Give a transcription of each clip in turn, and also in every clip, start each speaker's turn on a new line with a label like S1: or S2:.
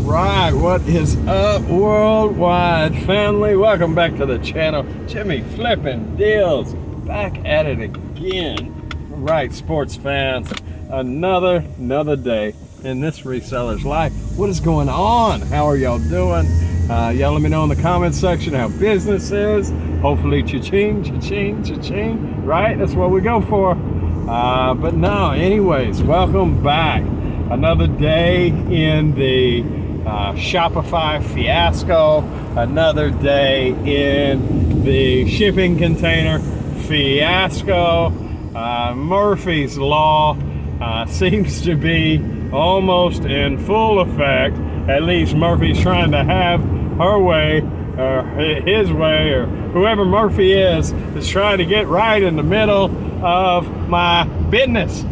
S1: right, what is up, worldwide family? Welcome back to the channel. Jimmy Flippin' Deals, back at it again. All right, sports fans, another day in this reseller's life. What is going on? How are y'all doing? Y'all let me know in the comments section how business is. Hopefully cha-ching, cha-ching, cha-ching, right? That's what we go for. But no, anyways, welcome back. Another day in the Shopify fiasco, another day in the shipping container fiasco. Murphy's Law seems to be almost in full effect. At least Murphy's trying to have her way, or his way, or whoever Murphy is trying to get right in the middle of my business.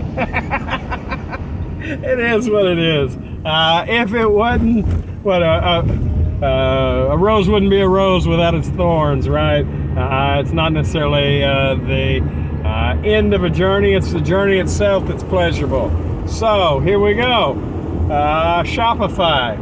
S1: It is what it is. If it wasn't, a rose wouldn't be a rose without its thorns, right? It's not necessarily the end of a journey, it's the journey itself that's pleasurable. So here we go. Shopify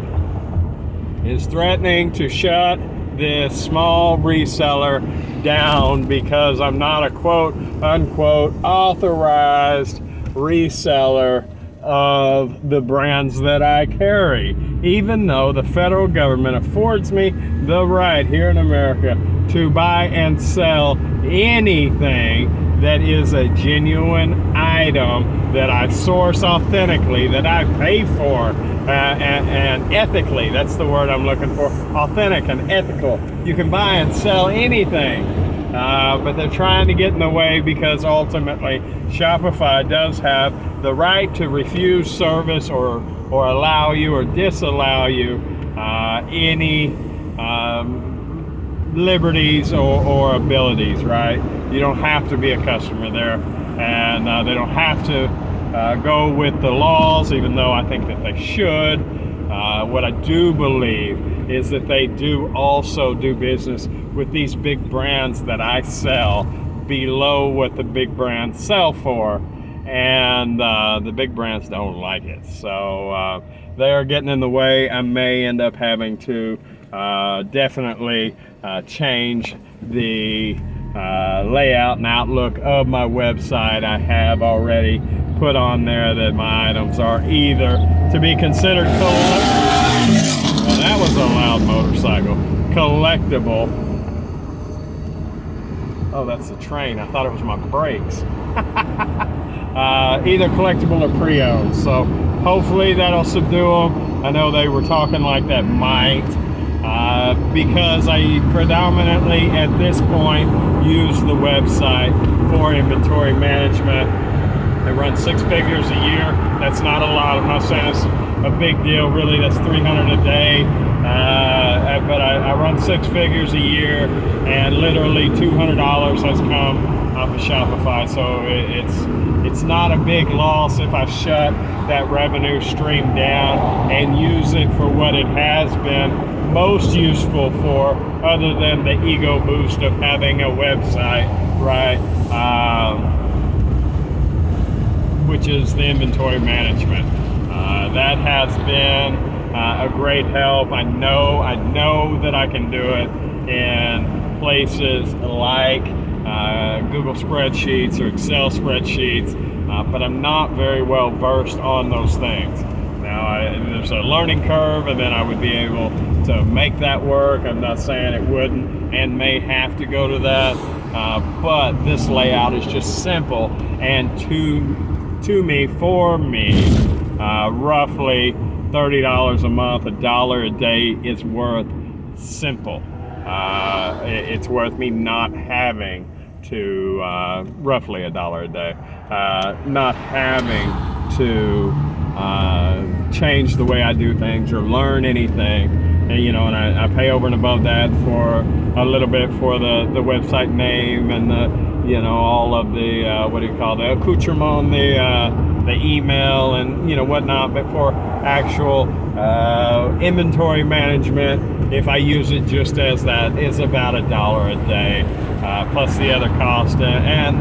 S1: is threatening to shut this small reseller down because I'm not a quote unquote authorized reseller of the brands that I carry, even though the federal government affords me the right here in America to buy and sell anything that is a genuine item that I source authentically, that I pay for, and ethically. That's the word I'm looking for. Authentic and ethical. You can buy and sell anything, but they're trying to get in the way because ultimately Shopify does have the right to refuse service or allow you or disallow you any liberties or abilities, right? You don't have to be a customer there, and they don't have to go with the laws, even though I think that they should. What I do believe is that they do also do business with these big brands that I sell below what the big brands sell for, and the big brands don't like it. So they are getting in the way. I may end up having to definitely change the layout and outlook of my website. I have already put on there that my items are either to be considered well, that was a loud motorcycle. Collectible. Oh, that's the train. I thought it was my brakes. Either collectible or pre-owned. So hopefully that'll subdue them. I know they were talking like that might. Because I predominantly at this point use the website for inventory management. I run 6 figures a year. That's not a lot. I'm not saying it's a big deal. Really, that's $300 a day. But I run 6 figures a year, and literally $200 has come off of Shopify. So it's not a big loss if I shut that revenue stream down and use it for what it has been most useful for, other than the ego boost of having a website, right? Which is the inventory management. That has been a great help. I know that I can do it in places like Google spreadsheets or Excel spreadsheets, but I'm not very well versed on those things. Now, there's a learning curve, and then I would be able to make that work. I'm not saying it wouldn't and may have to go to that, but this layout is just simple, and for me, roughly $30 a month, $1 a day is worth simple. It's worth me not having to, roughly $1 a day, not having to change the way I do things or learn anything. And, and I pay over and above that for a little bit for the website name and the, all of the, the accoutrement, the email and, whatnot. But for actual inventory management, if I use it just as that, it's about $1 a day, plus the other cost. And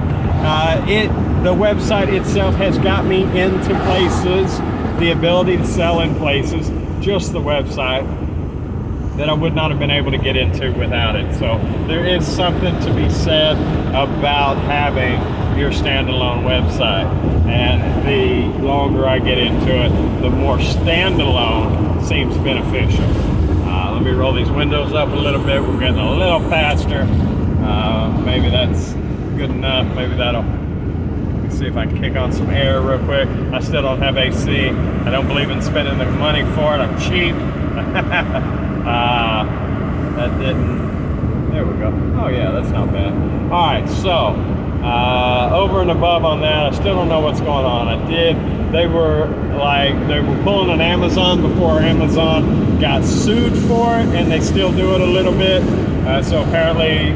S1: the website itself has got me into places, the ability to sell in places just the website that I would not have been able to get into without it. So there is something to be said about having your standalone website. And the longer I get into it, the more standalone seems beneficial. Let me roll these windows up a little bit. We're getting a little faster. Maybe that's good enough. Maybe that'll... Let's see if I can kick on some air real quick. I still don't have AC. I don't believe in spending the money for it. I'm cheap. That didn't... There we go. Oh yeah, that's not bad. All right, so over and above on that, I still don't know what's going on. They were pulling an Amazon before Amazon got sued for it, and they still do it a little bit. So apparently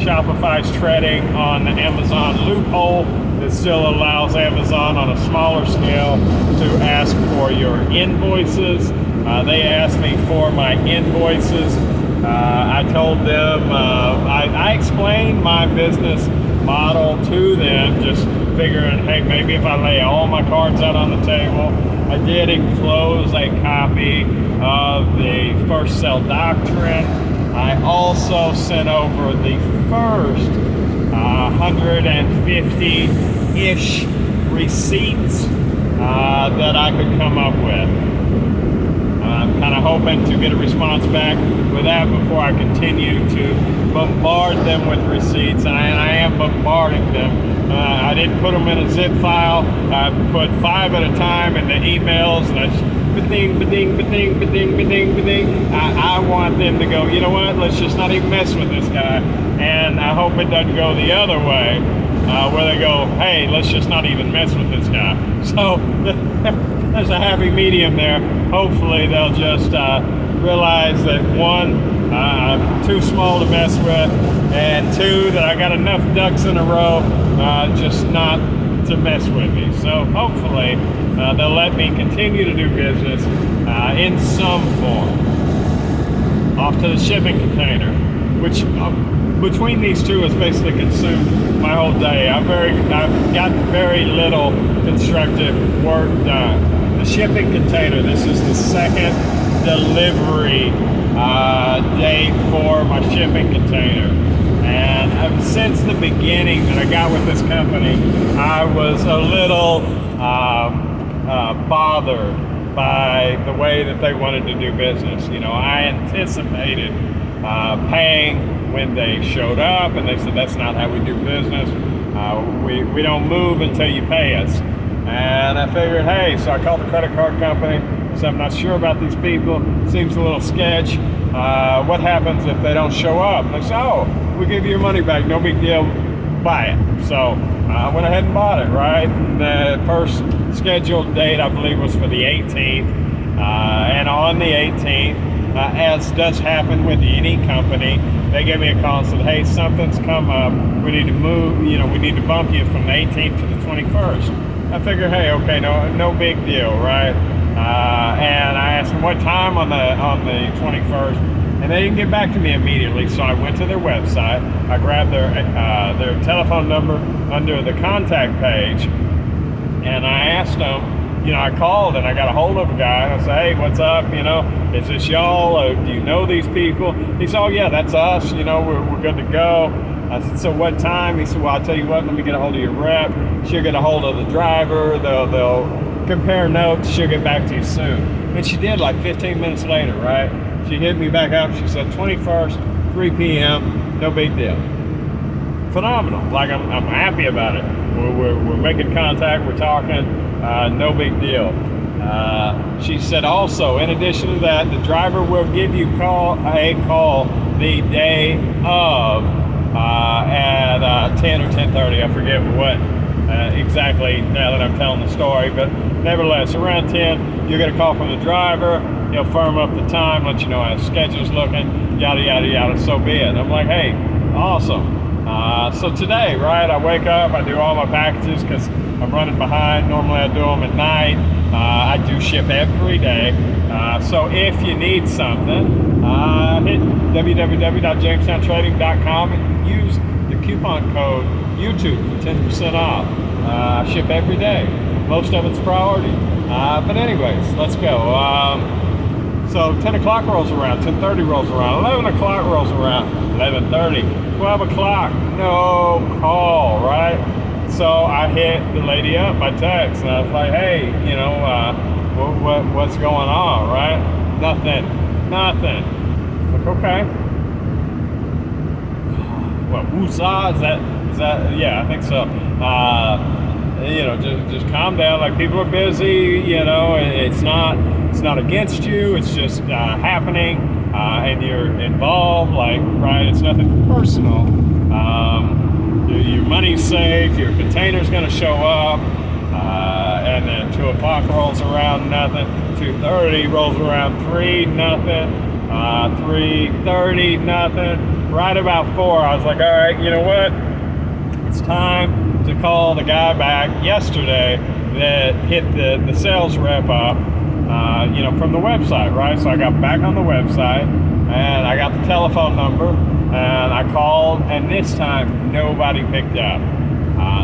S1: Shopify's treading on the Amazon loophole that still allows Amazon on a smaller scale to ask for your invoices. They asked me for my invoices. I told them, I explained my business model to them, just figuring, hey, maybe if I lay all my cards out on the table. I did enclose a copy of the First Sell Doctrine. I also sent over the first 150-ish receipts that I could come up with. I'm kind of hoping to get a response back with that before I continue to bombard them with receipts, and I am bombarding them. I didn't put them in a zip file. I put 5 at a time in the emails, and I just ba-ding, ba-ding, ba-ding, ba-ding, ba-ding, ba-ding. I want them to go, you know what, let's just not even mess with this guy. And I hope it doesn't go the other way, where they go, hey, let's just not even mess with this guy. So there's a happy medium there. Hopefully they'll just realize that 1, I'm too small to mess with, and 2, that I got enough ducks in a row just not to mess with me. So hopefully they'll let me continue to do business in some form. Off to the shipping container, which between these two has basically consumed my whole day. I've got very little constructive work done. The shipping container, this is the second delivery date for my shipping container. And since the beginning that I got with this company, I was a little bothered by the way that they wanted to do business. You know, I anticipated paying when they showed up, and they said that's not how we do business. We don't move until you pay us. And I figured, hey, so I called the credit card company. So I'm not sure about these people. Seems a little sketch. What happens if they don't show up? And they said, oh, we give you your money back. No big deal. Buy it. So I went ahead and bought it, right? The first scheduled date, I believe, was for the 18th. And on the 18th, as does happen with any company, they gave me a call and said, hey, something's come up. We need to move, we need to bump you from the 18th to the 21st. I figured, hey, okay, no big deal, right? And I asked them what time on the 21st, and they didn't get back to me immediately. So I went to their website. I grabbed their telephone number under the contact page, and I asked them. I called and I got a hold of a guy, and I said, hey, what's up? Is this y'all? Do you know these people? He said, oh yeah, that's us. We're good to go. I said, so what time? He said, well, I'll tell you what, let me get a hold of your rep. She'll get a hold of the driver. They'll compare notes. She'll get back to you soon. And she did, like 15 minutes later, right? She hit me back up. She said, 21st, 3 p.m., no big deal. Phenomenal. Like, I'm happy about it. We're making contact. We're talking. No big deal. She said also, in addition to that, the driver will give you a call the day of at 10 or 10:30. I forget what exactly now that I'm telling the story, but nevertheless, around 10, you'll get a call from the driver. He'll firm up the time, let you know how his schedule's looking, yada, yada, yada, so be it. I'm like, hey, awesome. So today, right, I wake up, I do all my packages because I'm running behind. Normally I do them at night. I do ship every day. So if you need something, hit www.jamestowntrading.com and use the coupon code YouTube for 10% off. I ship every day. Most of it's priority. But anyways, let's go. So 10 o'clock rolls around, 10:30 rolls around, 11 o'clock rolls around, 11:30, 12 o'clock, no call, right? So I hit the lady up by text, and I was like, hey, you know, what's going on, right? Nothing. Like, okay. Well, woosah, is that, yeah, I think so. You know, just calm down. Like, people are busy, you know, it's not against you, it's just happening, and you're involved, like, right, it's nothing personal. Your money's safe, your container's gonna show up, and then 2 o'clock rolls around, nothing, 2:30 rolls around, 3, nothing, 3:30, nothing, right about 4, I was like, all right, you know what, it's time to call the guy back yesterday that hit the sales rep up, you know, from the website, right? So I got back on the website, and I got the telephone number, and I called, and this time nobody picked up.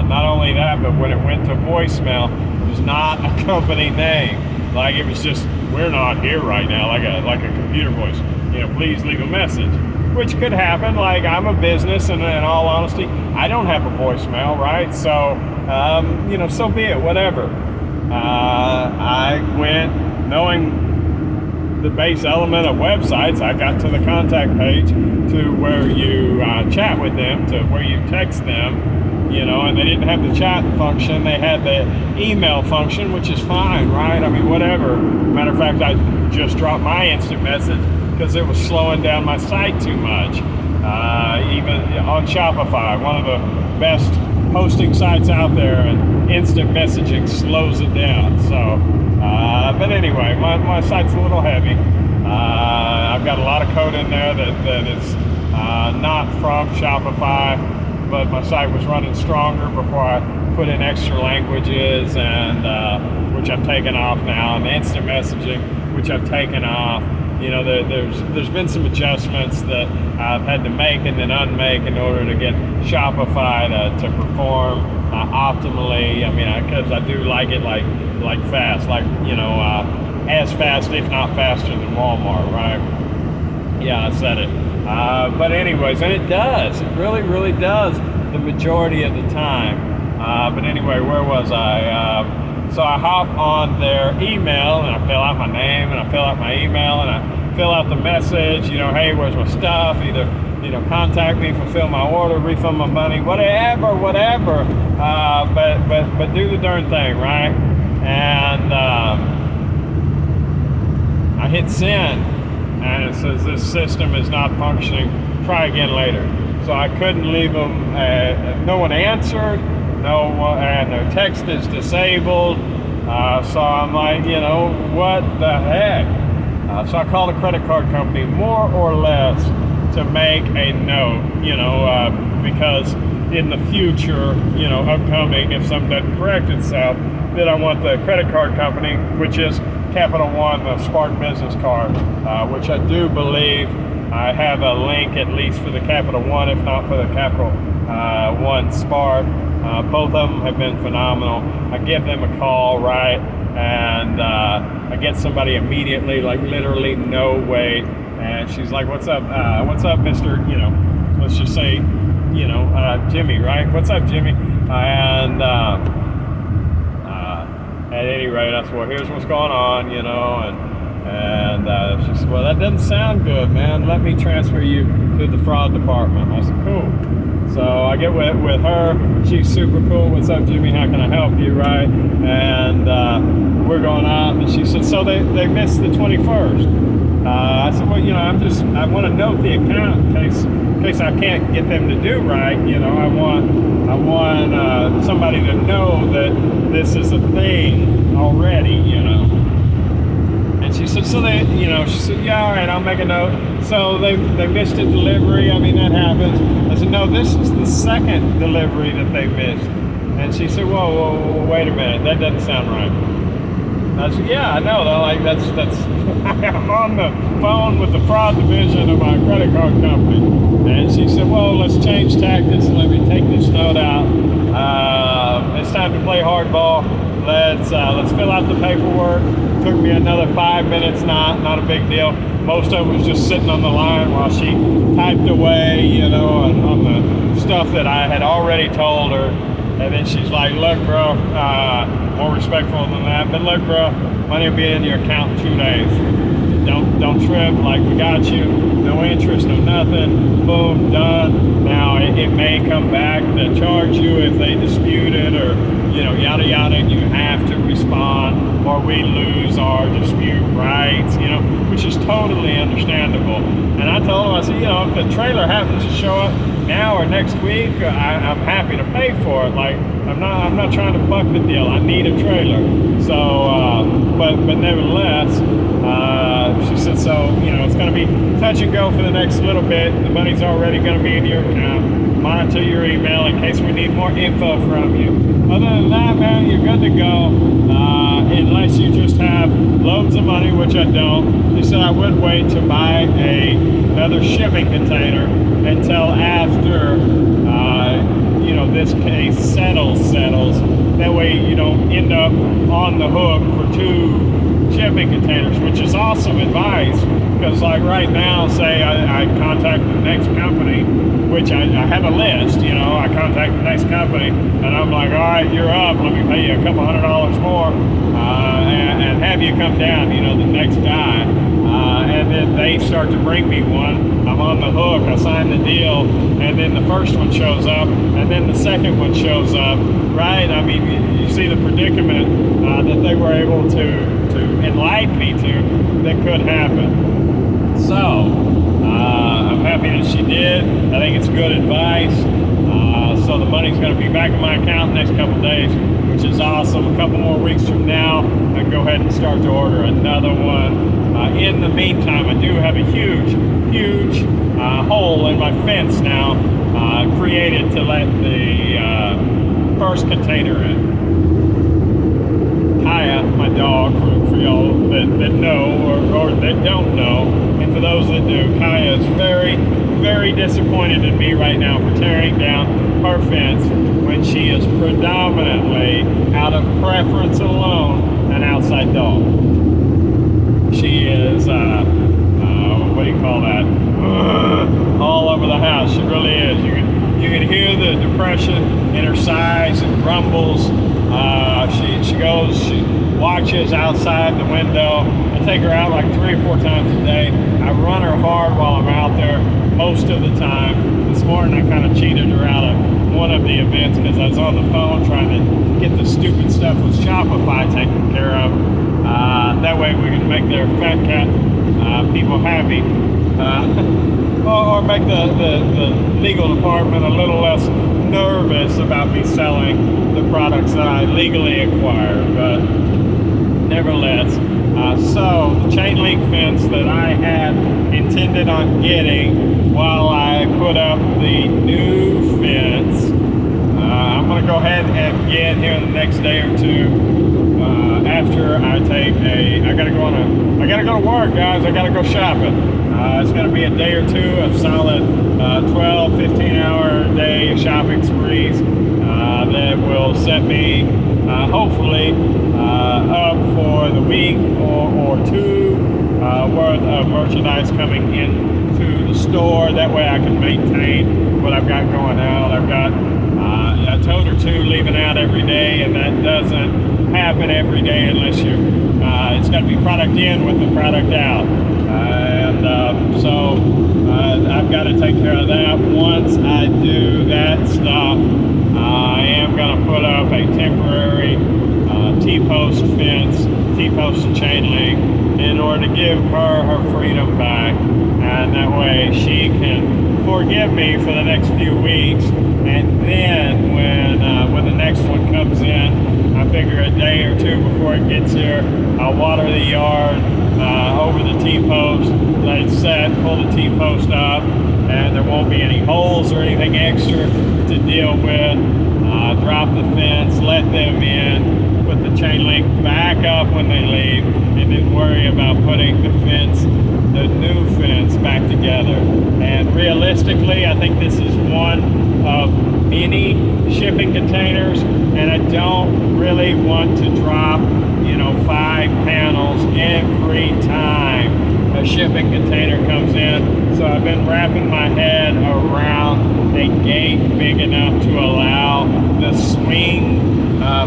S1: Not only that, but when it went to voicemail, it was not a company name. Like, it was just, we're not here right now, like a computer voice. You know, please leave a message, which could happen. Like, I'm a business, and in all honesty, I don't have a voicemail, right? So, you know, so be it, whatever. I went, knowing the base element of websites, I got to the contact page, to where you chat with them, to where you text them, you know, and they didn't have the chat function, they had the email function, which is fine, right? I mean, whatever. Matter of fact, I just dropped my instant message because it was slowing down my site too much. Even on Shopify, one of the best hosting sites out there, and instant messaging slows it down. So, but anyway, my site's a little heavy. I've got a lot of code in there that is not from Shopify, but my site was running stronger before I put in extra languages, and which I've taken off now, and the instant messaging, which I've taken off. You know, there's been some adjustments that I've had to make and then unmake in order to get Shopify to perform optimally. I mean, because I do like it like fast, like, you know, as fast, if not faster than Walmart, right? Yeah, I said it. But anyways, and it does. It really does the majority of the time. But anyway, where was I? So I hop on their email, and I fill out my name, and I fill out my email, and I fill out the message, you know, hey, where's my stuff? Either, you know, contact me, fulfill my order, refund my money, whatever. But do the darn thing, right? And I hit send, and it says this system is not functioning. Try again later. So I couldn't leave them. No one answered. No one, and their text is disabled. So I'm like, you know, what the heck? So I called a credit card company, more or less, to make a note, you know, because in the future, you know, upcoming, if something doesn't correct itself, then I want the credit card company, which is Capital One, the Spark Business Card, which I do believe I have a link at least for the Capital One, if not for the Capital One Spark. Both of them have been phenomenal. I give them a call, right, and I get somebody immediately, like literally no wait, and she's like, what's up, Mr., you know, let's just say, you know, Jimmy, right? What's up, Jimmy? And at any rate, I said, well, here's what's going on, you know, and she said, well, that doesn't sound good, man. Let me transfer you to the fraud department. I said, cool. So I get with her. She's super cool. What's up, Jimmy? How can I help you, right? And we're going out, and she said, so they missed the 21st. I said, well, you know, I want to note the account in case I can't get them to do right. You know, I want somebody to know that this is a thing already, you know. And she said, so they, you know, she said, yeah, all right, I'll make a note. So they missed a delivery. I mean, that happens. I said, no, this is the second delivery that they missed. And she said, whoa, wait a minute, that doesn't sound right. I said, yeah, I know. They're like, that's. I'm on the phone with the fraud division of my credit card company, and she said, well, let's change tactics and let me take this note out. It's time to play hardball. let's fill out the paperwork. Took me another 5 minutes, not a big deal. Most of it was just sitting on the line while she typed away, you know, on the stuff that I had already told her. And then she's like, look, bro, more respectful than that, but look, bro, money will be in your account in 2 days. Don't trip, like, we got you. No interest, no nothing. Boom, done. Now, it may come back to charge you if they dispute it, or, you know, yada, yada, and you have to respond, or we lose our dispute rights, you know, which is totally understandable. And I told him, I said, you know, if the trailer happens to show up now or next week, I'm happy to pay for it. Like, I'm not trying to buck the deal. I need a trailer. So, but nevertheless, she said, so, you know, it's going to be touch and go for the next little bit. The money's already going to be in your account. Monitor your email in case we need more info from you. Other than that, man, you're good to go. Unless you just have loads of money, which I don't. They said I would wait to buy another shipping container until after, you know, this case settles. That way you don't end up on the hook for 2 shipping containers, which is awesome advice. Because like right now, say I contact the next company, which I have a list, you know, I contact the next company and I'm like, all right, you're up, let me pay you a couple $100 more and have you come down, you know, the next guy. And then they start to bring me one. I'm on the hook, I sign the deal, and then the first one shows up, and then the second one shows up, right? I mean, you see the predicament that they were able to enlighten me to that could happen. So, I'm happy that she did. I think it's good advice. So the money's going to be back in my account the next couple days, which is awesome. A couple more weeks from now, I can go ahead and start to order another one. In the meantime, I do have a huge hole in my fence now created to let the first container in. Kaya, my dog, for y'all that know or that don't know, and for those that do, Kaya is very disappointed in me right now for tearing down her fence when she is predominantly, out of preference alone, an outside dog. She is, what do you call that? All over the house. She really is. You can hear the depression in her sighs and grumbles. She watches outside the window. I take her out like 3 or 4 times a day. I run her hard while I'm out there most of the time. This morning I kind of cheated her out of one of the events because I was on the phone trying to get the stupid stuff with Shopify taken care of. That way we can make their fat cat people happy. Or make the legal department a little less nervous about me selling the products that I legally acquire. But nevertheless, so the chain link fence that I had intended on getting while I put up the new fence, I'm going to go ahead and get here the next day or two. After I gotta go to work, guys. I gotta go shopping. It's gonna be a day or two of solid 12, 15 hour day shopping sprees that will set me hopefully up for the week or two worth of merchandise coming into the store. That way I can maintain what I've got going out. I've got a tote or two leaving out every day, and that doesn't happen every day unless it's got to be product in with the product out. So I've got to take care of that. Once I do that stuff, I am going to put up a temporary T-post fence, T-post and chain link, in order to give her freedom back, and that way she can forgive me for the next few weeks. And then when the next one comes in, I figure a day or two before it gets here, I'll water the yard over the T-post, let it set, pull the T-post up, and there won't be any holes or anything extra to deal with. Drop the fence, let them in, put the chain link back up when they leave, and then worry about putting the new fence back together. And realistically, I think this is one of many shipping containers, and I don't really want to drop, 5 panels every time a shipping container comes in. So I've been wrapping my head around a gate big enough to allow the swing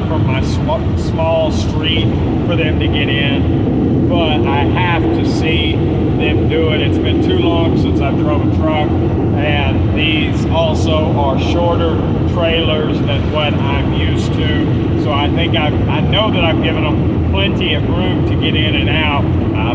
S1: from my small street for them to get in. But I have to see them do it. It's been too long since I've drove a truck, and these also are shorter trailers than what I'm used to. So I think I know that I've given them plenty of room to get in and out,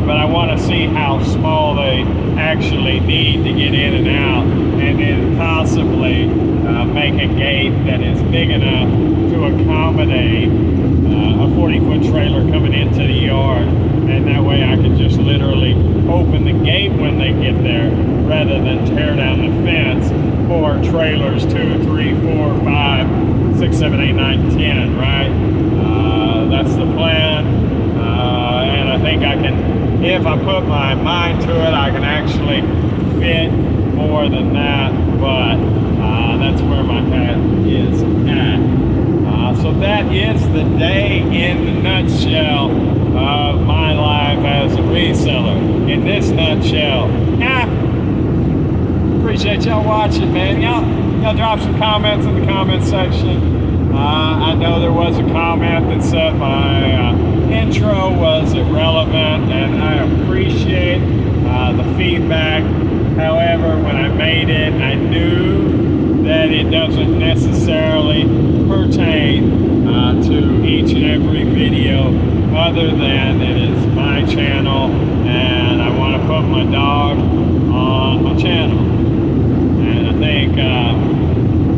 S1: but I want to see how small they actually need to get in and out, and then possibly make a gate that is big enough to accommodate a 40-foot trailer coming into the yard, and that way I can just literally open the gate when they get there rather than tear down the fence for trailers 2, 3, 4, 5, 6, 7, 8, 9, 10, right? That's the plan, and I think I can, if I put my mind to it, I can actually fit more than that, but that's where my head is at. So that is the day in the nutshell of my life as a reseller. In this nutshell, appreciate y'all watching, man. Y'all drop some comments in the comment section. I know there was a comment that said my intro was irrelevant, and I appreciate the feedback. However, when I made it, I knew that it doesn't necessarily pertain to each and every video, other than it is my channel, and I want to put my dog on my channel. And I think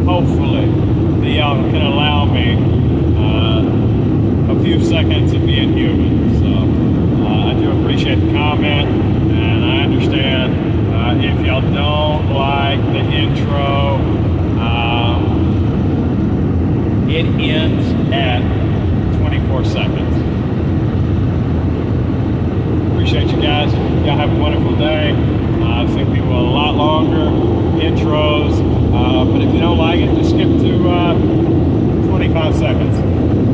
S1: hopefully that y'all can allow me a few seconds of being human. So I do appreciate the comment, and I understand if y'all don't like the intro, it ends at 24 seconds. Appreciate you guys. Y'all have a wonderful day. I've seen people a lot longer intros, but if you don't like it, just skip to 25 seconds.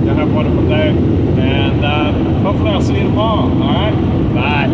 S1: Y'all have a wonderful day, and hopefully I'll see you tomorrow. All right? Bye.